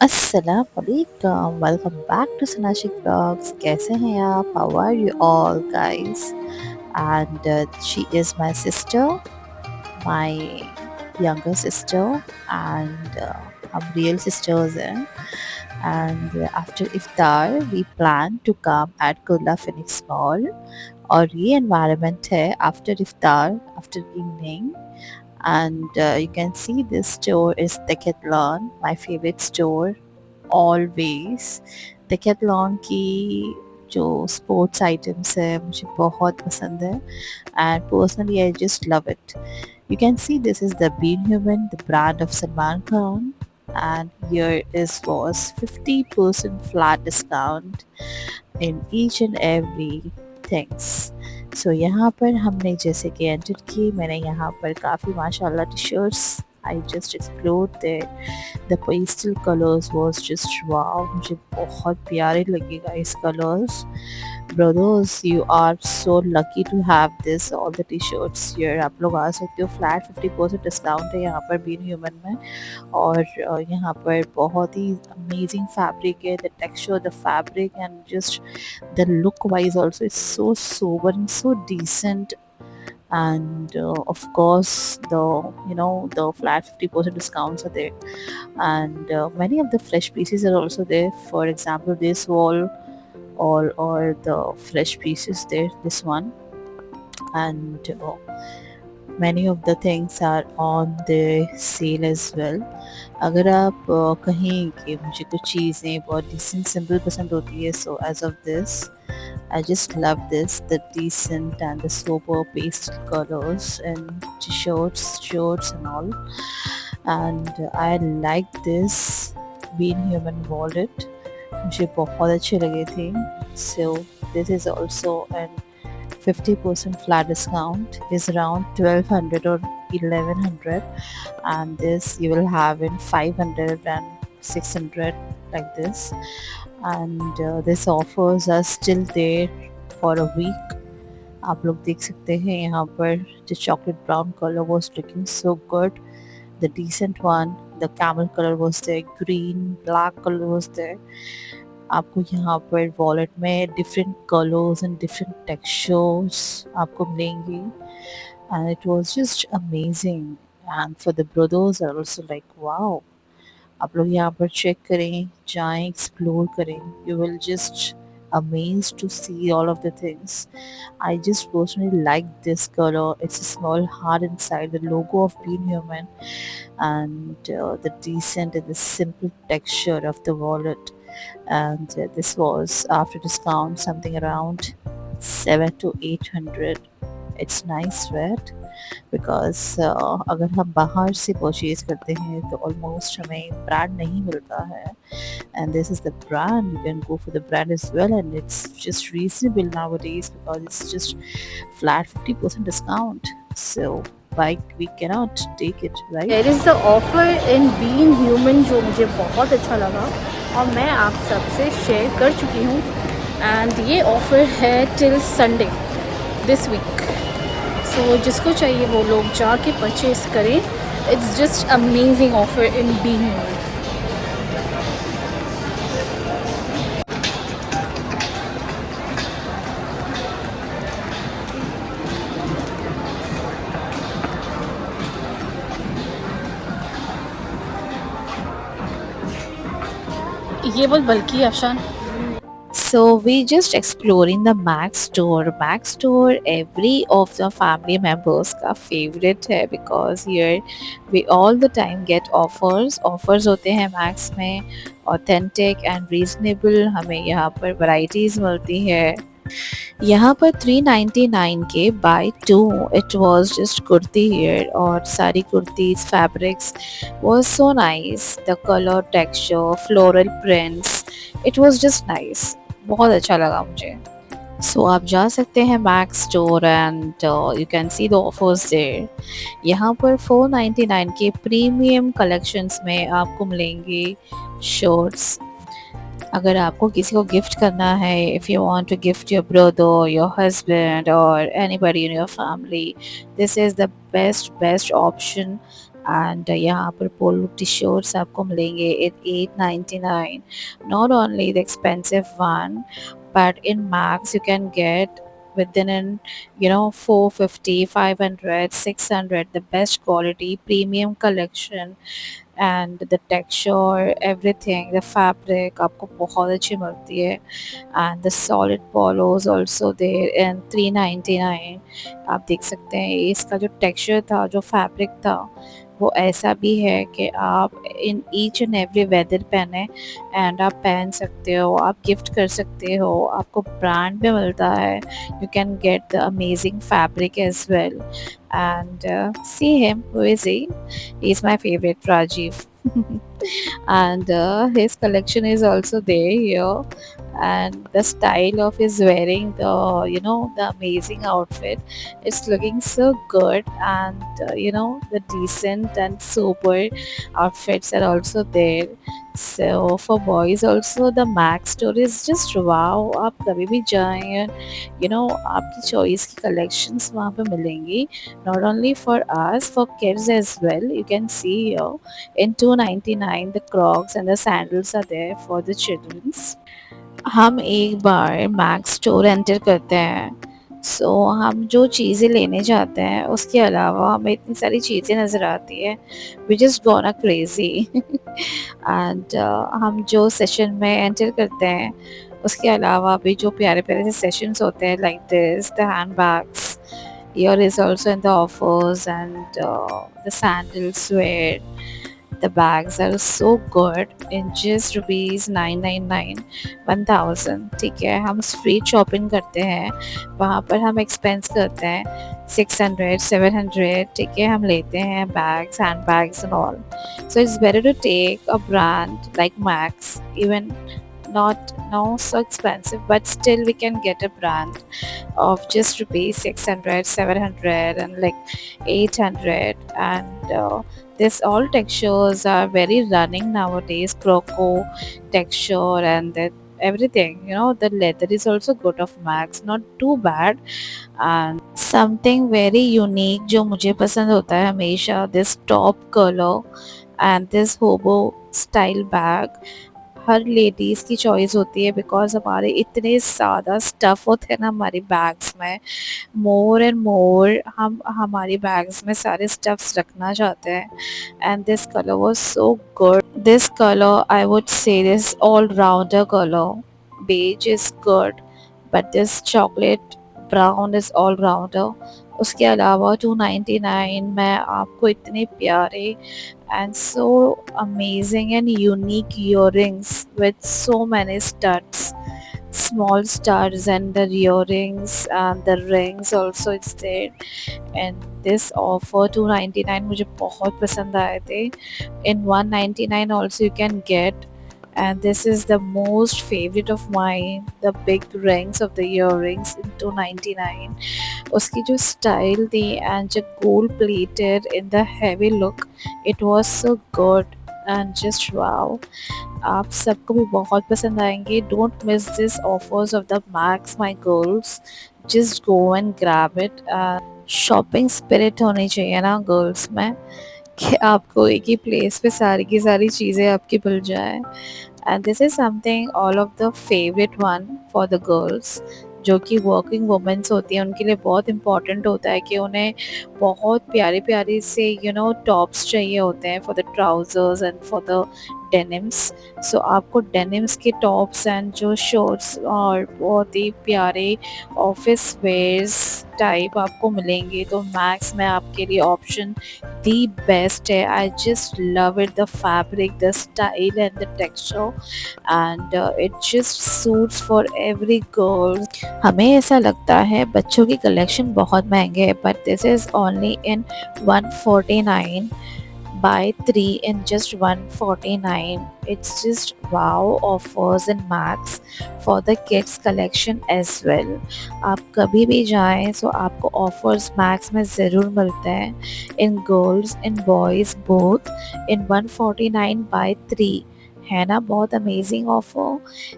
अस्सलाम वालेकुम, welcome back to Sanashik blogs. कैसे हैं आप? How are you all guys? And she is my sister, my younger sister, and हम real sisters हैं. And after iftar we plan to come at Kurla Phoenix Mall. और ये environment है after iftar, after evening. And you can see this store is Decathlon, my favorite store always. Decathlon की जो sports items है मुझे बहुत पसंद है and personally I just love it. You can see this is the Bean Human, the brand of Salman Khan, and here is was 50% flat discount in each and every things. So यहाँ पर हमने जैसे कि enter की, मैंने यहाँ पर काफ़ी माशाल्लाह T shirts I just explored there. The pastel colors was just wow. मुझे बहुत प्यारे लगे guys colors. Brothers, you are so lucky to have this all the t-shirts here. आप लोग आ सकते हो, फ्लैट 50% डिस्काउंट है यहाँ पर बीन ह्यूमन में. और यहाँ पर बहुत ही अमेजिंग फैब्रिक है. The texture, the fabric and just the look wise also is so sober and so decent. And of course the flat 50% discounts are there, and many of the fresh pieces are also there. For example, this wall all or the fresh pieces there, this one. And many of the things are on the sale as well. अगर आप कहें कि मुझे कुछ चीज़ें बहुत decent simple पसंद होती है, so as of this I just love this, the decent and the sober pastel colors and t-shirts, shirts and all. And I like this Bean Human wallet. मुझे बहुत अच्छे लगे थे. So this is also an 50% flat discount, is around 1200 or 1100, and this you will have in 500 and 600 like this. And this offers are still there for a week. आप लोग देख सकते हैं यहाँ पर the chocolate brown color was looking so good, the decent one, the camel color was there, green black color was there. आपको यहाँ पर वॉलेट में different colours and different textures आपको मिलेंगे, and it was just amazing. And for the brothers are also like wow. आप लोग यहाँ पर चेक करें, जाएं, एक्सप्लोर करें. You will just amazed to see all of the things. I just personally like this color. It's a small heart inside, the logo of Being Human, and the decent and the simple texture of the wallet. And this was after discount something around 7 to 800. It's nice red because अगर हम बाहर से purchase करते हैं तो almost हमें brand नहीं मिलता है, and this is the brand. You can go for the brand as well, and it's just reasonable nowadays because it's just flat 50% discount. So why we cannot take it, right? There is the offer in Being Human जो मुझे बहुत अच्छा लगा और मैं आप सबसे share कर चुकी हूँ. एंड ये ऑफ़र है टिल संडे दिस वीक. सो जिसको चाहिए वो लोग जाके परचेज़ करें. It's just amazing offer in Being human. ये बहुत बल्कि है Afshan. So we just exploring the Max store. Max store, every of the family members का favorite है because here we all the time get offers. Offers होते हैं Max में, authentic and reasonable. हमें यहाँ पर varieties मिलती है. यहाँ पर 399 के buy 2 it was just kurti here, और सारी kurtis fabrics was so nice. The color, texture, floral prints, it was just nice. बहुत अच्छा लगा मुझे. सो आप जा सकते हैं Max store and you can see the offers there. यहाँ पर 499 के प्रीमियम कलेक्शंस में आपको मिलेंगे शर्ट्स. अगर आपको किसी को गिफ्ट करना है, if you want to gift your brother, your husband और anybody in your family, this is the best option. And यहाँ पर पोलो टी शर्ट्स आपको मिलेंगे at 899. Not only the expensive one, but in Max you can get within an 450, 500, 600, the best quality premium collection. And the texture everything, the fabric आपको बहुत अच्छी मिलती है. And the solid polos also there in 399. आप देख सकते हैं इसका जो टेक्सचर था, जो फैब्रिक था, वो ऐसा भी है कि आप in each and every weather पहने एंड आप पहन सकते हो, आप गिफ्ट कर सकते हो, आपको ब्रांड भी मिलता है. You can get the amazing fabric as well. And see him, who is he? He's my favorite, Rajiv. And his collection is also there here. And the style of his wearing the amazing outfit, it's looking so good. And the decent and sober outfits are also there. So for boys also, the Max store is just wow. आप कभी भी जाएं, आपकी choice की collections वहाँ पे मिलेंगी. Not only for us, for kids as well. You can see here in 299 the Crocs and the sandals are there for the children's. हम एक बार मैक्स स्टोर एंटर करते हैं, हम जो चीज़ें लेने जाते हैं उसके अलावा हमें इतनी सारी चीज़ें नज़र आती है. We just gonna crazy. And हम जो सेशन में एंटर करते हैं उसके अलावा भी जो प्यारे प्यारे से सेशंस होते हैं, like this the hand bags here is also in the offers. And the sandals where the bags are so good in just rupees 999, 1000. ठीक है, हम स्ट्रीट शॉपिंग करते हैं, वहाँ पर हम एक्सपेंस करते हैं 600, 700. ठीक है, हम लेते हैं bags, hand bags and all. So it's better to take a brand like Max. Even not no so expensive, but still we can get a brand of just rupees 600, 700, and like 800. And this all textures are very running nowadays, croco texture. And that everything, the leather is also good of Max, not too bad. And something very unique जो मुझे पसंद होता है हमेशा, this top color and this hobo style bag. Her ladies की choice होती है, because हमारे इतने ज़्यादा स्टफ़ होते हैं ना हमारी बैग्स में. मोर एंड मोर हम हमारी बैग्स में सारे स्टफ्स रखना चाहते हैं. And this colour was so good. This colour, I would say, this all rounder colour. Beige is good, but this chocolate brown is all rounder. उसके अलावा 299 में आपको इतने प्यारे and so amazing and unique earrings with so many studs, small studs, and the earrings and the rings also it's there. And this offer 299 मुझे बहुत पसंद आए थे. In 199 also you can get. And this is the most favorite of mine, the big rings of the earrings in 299. उसकी जो style थी and जो gold plated in the heavy look, it was so good and just wow. आप सबको भी बहुत पसंद आएंगे. Don't miss this offers of the max my girls. Just go and grab it. Shopping spirit होनी चाहिए ना गर्ल्स में, कि आपको एक ही प्लेस पे सारी की सारी चीज़ें आपकी मिल जाए. And this is something all of the favourite one for the girls जो कि वर्किंग वुमेंस होती हैं, उनके लिए बहुत इम्पॉर्टेंट होता है कि उन्हें बहुत प्यारे प्यारे से टॉप्स चाहिए होते हैं for the trousers and for the denims. So आपको डेनिम्स के टॉप्स एंड जो शर्ट्स और बहुत ही प्यारे ऑफिस वेयर्स टाइप आपको मिलेंगे. तो मैक्स में आपके लिए ऑप्शन दी बेस्ट है. I just love it, the fabric, the style and the texture. And it just suits for every girl. हमें ऐसा लगता है बच्चों की कलेक्शन बहुत महंगे है, but this is only in 149. buy 3 in just 149. It's just wow offers in Max for the kids collection as well. आप कभी भी जाएं तो आपको offers Max में ज़रूर मिलते हैं, in girls in boys both, in 149 buy 3. है ना बहुत amazing offer.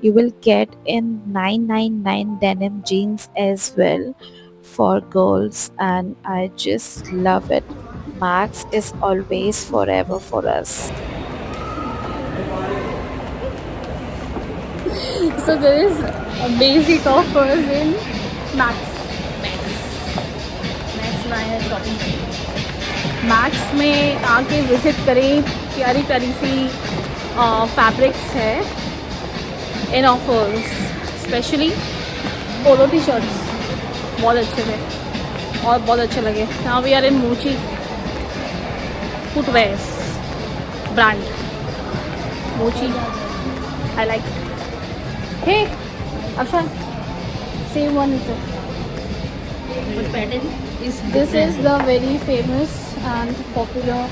You will get in 999 denim jeans as well for girls, and I just love it. Max is always forever for us. So there is a basic offers in Max. Max में shopping Max में आके visit करें, प्यारी प्यारी सी fabrics है in offers, specially polo T shirts बहुत अच्छे थे और बहुत अच्छे लगे. नाउ वी आर इन मोची footwears brand Mochi. I like. Hey Afshan, same one is there. But pattern is This is different. the very famous and popular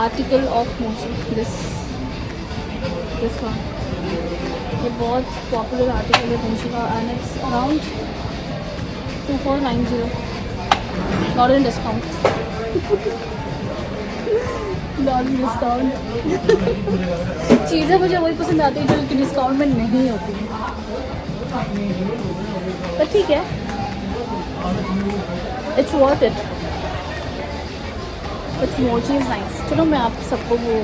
article of Mochi. This one. ये बहुत पॉपुलर आर्टिकल है मोची का and it's around 2490. Not in discount. Not in discount. चीज़ें मुझे वही पसंद आती है जो कि डिस्काउंट में नहीं होती. पर ठीक है, इट्स वर्थ इट. इट्स मोची इज़ नाइस. चलो मैं आप सबको वो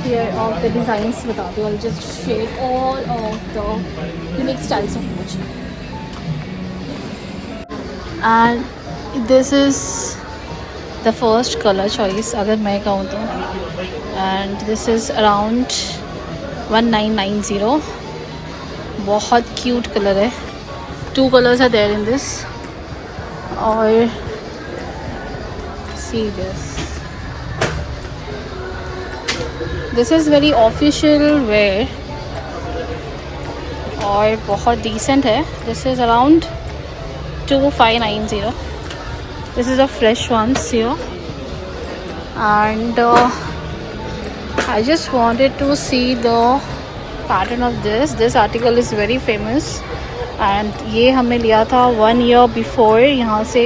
here of the designs बताती हूँ. I'll just share all of the unique styles of mochi. And this is the first color choice अगर मैं कहूँ तो. And this is around 1990. बहुत cute color है. 2 colors are there in this. और see this. This is very official wear और बहुत decent है. This is around 2590. This is a fresh one here. And I just wanted to see the pattern of this article is very famous and ये हमें लिया था 1 year before यहाँ से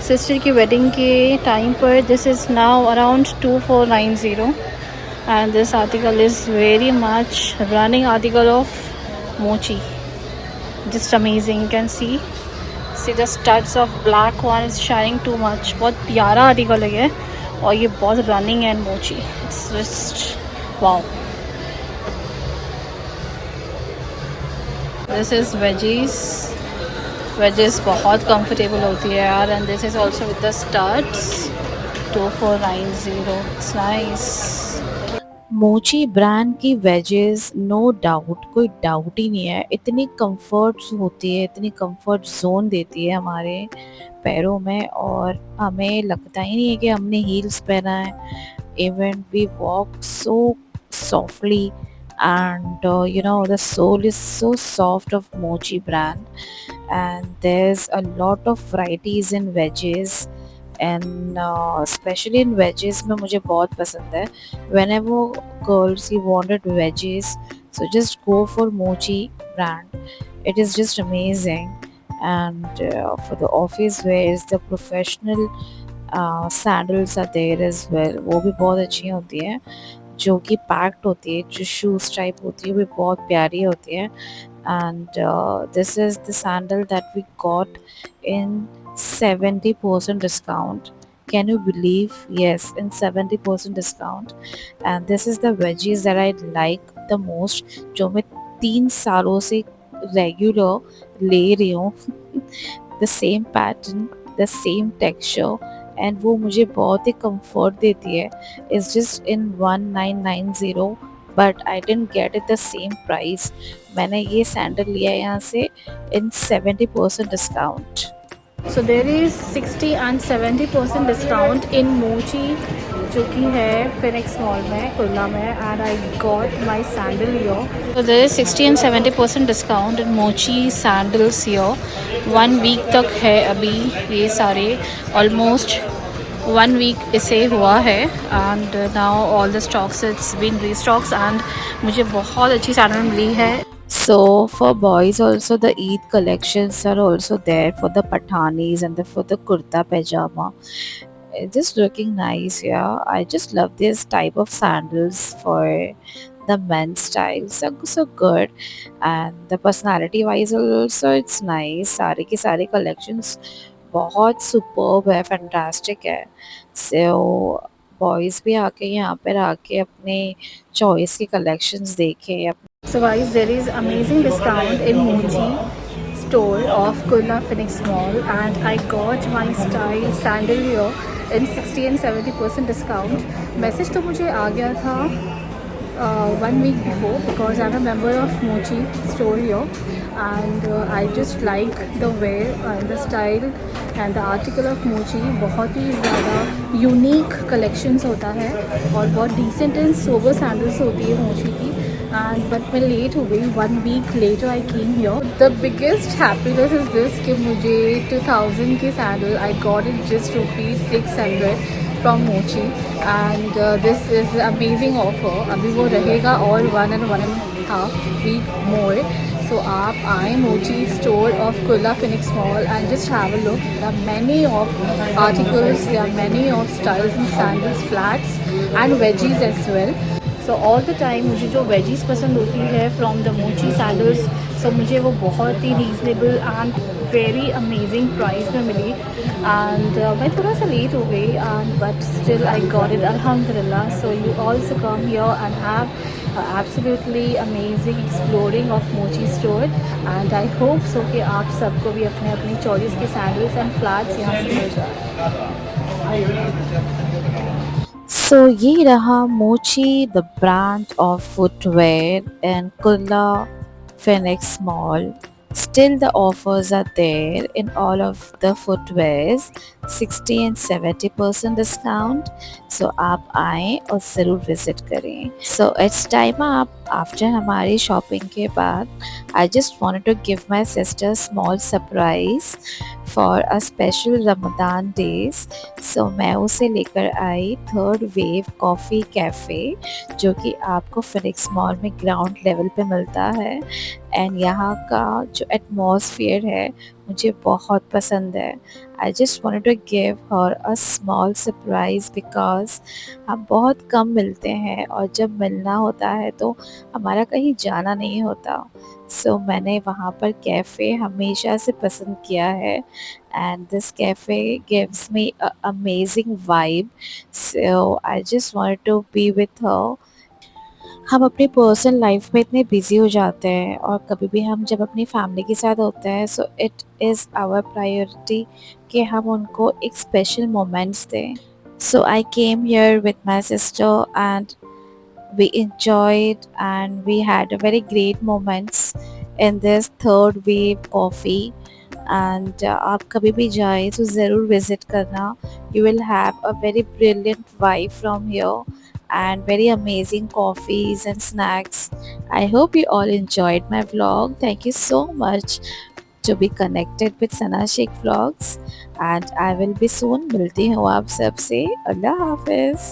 sister की वेडिंग के टाइम पर. This is now around 2490. And this article is very much running article of mochi. Just amazing. You can see the studs of black one is shining too much. बहुत प्यारा article है ये और ये बहुत running and mochi. It's just wow. This is wedges. Wedges बहुत comfortable होती है यार. And this is also with the studs. 2490. It's nice. मोची ब्रांड की वेजेस नो डाउट, कोई डाउट ही नहीं है. इतनी कंफर्ट होती है, इतनी कंफर्ट जोन देती है हमारे पैरों में और हमें लगता ही नहीं है कि हमने हील्स पहना है. Even we walk so softly and the sole is so soft of Mochi brand, and there's a lot of varieties in wedges, and especially in wedges में मुझे बहुत पसंद है. Whenever girls you wanted wedges, so just go for Mochi brand. It is just amazing. And for the office wears, the professional sandals are there as well. वो भी बहुत अच्छी होती हैं, जो कि पैक्ड होती है, जो शूज टाइप होती है, वो बहुत प्यारी होती है. And this is the sandal that we got in 70% discount. Can you believe? Yes, in 70% discount. And this is the wedges that I like the most, जो मैं 3 सालों से regular ले रही हूँ. The same pattern, the same texture, and वो मुझे बहुत ही comfort देती है. It's just in 1990, but I didn't get it the same price. मैंने ये सैंडल लिया यहाँ से in 70% discount. So there is 60 and 70% discount in Mochi, जो कि है फिनिक्स मॉल में, कुर्ला में. And I got my sandal here. So there is 60 and 70% discount in Mochi sandals here. 1 week तक है अभी ये सारे. Almost 1 week इसे हुआ है. And now all the stocks it's been restocks and मुझे बहुत अच्छी सैंडल मिली है. So for boys also the Eid collections are also there for the pathanis and for the kurta pajama. It's just looking nice. Yeah, I just love this type of sandals for the men's style. So good, and the personality wise also it's nice. सारे के सारे collections बहुत superb है, fantastic है। सो boys भी आके यहाँ पर आके अपने चॉइस की कलेक्शंस देखें। So guys, there is amazing discount in Mochi store of Kurla Phoenix Mall, and I got my style sandal here in 60 and 70% discount. Message तो मुझे आ गया था 1 week before because I'm a member of Mochi store here, and I just like the wear and the style and the article of Mochi. बहुत ही ज़्यादा unique collections होता है और बहुत डिसेंट एंड सोबर सैंडल्स होती है मोची की. एंड बट मैं लेट हो गई, 1 week later I came here. The biggest happiness is this कि मुझे 2000 की sandal I got it just ₹600 from Mochi, and this is amazing offer. अभी वो रहेगा और 1.5 week more. So आप आए Mochi store of Kurla Phoenix Mall and just have a look. There are many of articles, there are many of styles and sandals, flats and wedgies as well. So all the time मुझे जो wedgies पसंद होती है from the Mochi sandals, so मुझे वो बहुत ही reasonable and very amazing price में मिली. And मैं थोड़ा सा लेट हो गई, and but still I got it, alhamdulillah. So you also come here and have absolutely amazing exploring of Mochi store, and I hope so कि आप सबको भी अपने अपनी चॉइस के सैंडल्स एंड फ्लैट्स यहाँ से मिल जाए. So ये रहा Mochi, the brand of footwear in Kurla Phoenix Mall. Still the offers are there in all of the footwears, 60 and 70% discount. So आप आएँ और ज़रूर विजिट करें. So it's time up. After हमारी शॉपिंग के बाद I just wanted to give my sister a small surprise for a special Ramadan days. So मैं उसे लेकर आई थर्ड वेव कॉफ़ी कैफ़े, जो कि आपको फिनिक्स मॉल में ग्राउंड लेवल पे मिलता है. एंड यहाँ का जो एटमॉस्फेयर है मुझे बहुत पसंद है. I just wanted to give her a small surprise because हम बहुत कम मिलते हैं और जब मिलना होता है तो हमारा कहीं जाना नहीं होता. सो मैंने वहाँ पर कैफ़े हमेशा से पसंद किया है, and this cafe gives me a amazing vibe. So I just wanted to be with her. हम अपनी पर्सनल लाइफ में इतने बिजी हो जाते हैं और कभी भी हम जब अपनी फैमिली के साथ होते हैं, so it is our priority कि हम उनको एक स्पेशल मोमेंट्स दें. So I came here with my sister and we enjoyed and we had a very great moments in this third wave coffee. And आप कभी भी जाए तो ज़रूर visit करना. You will have a very brilliant vibe from here and very amazing coffees and snacks. I hope you all enjoyed my vlog. Thank you so much to be connected with Sana Sheikh Vlogs, and I will be soon. मिलती हूँ आप सबसे. अल्लाह हाफिज़.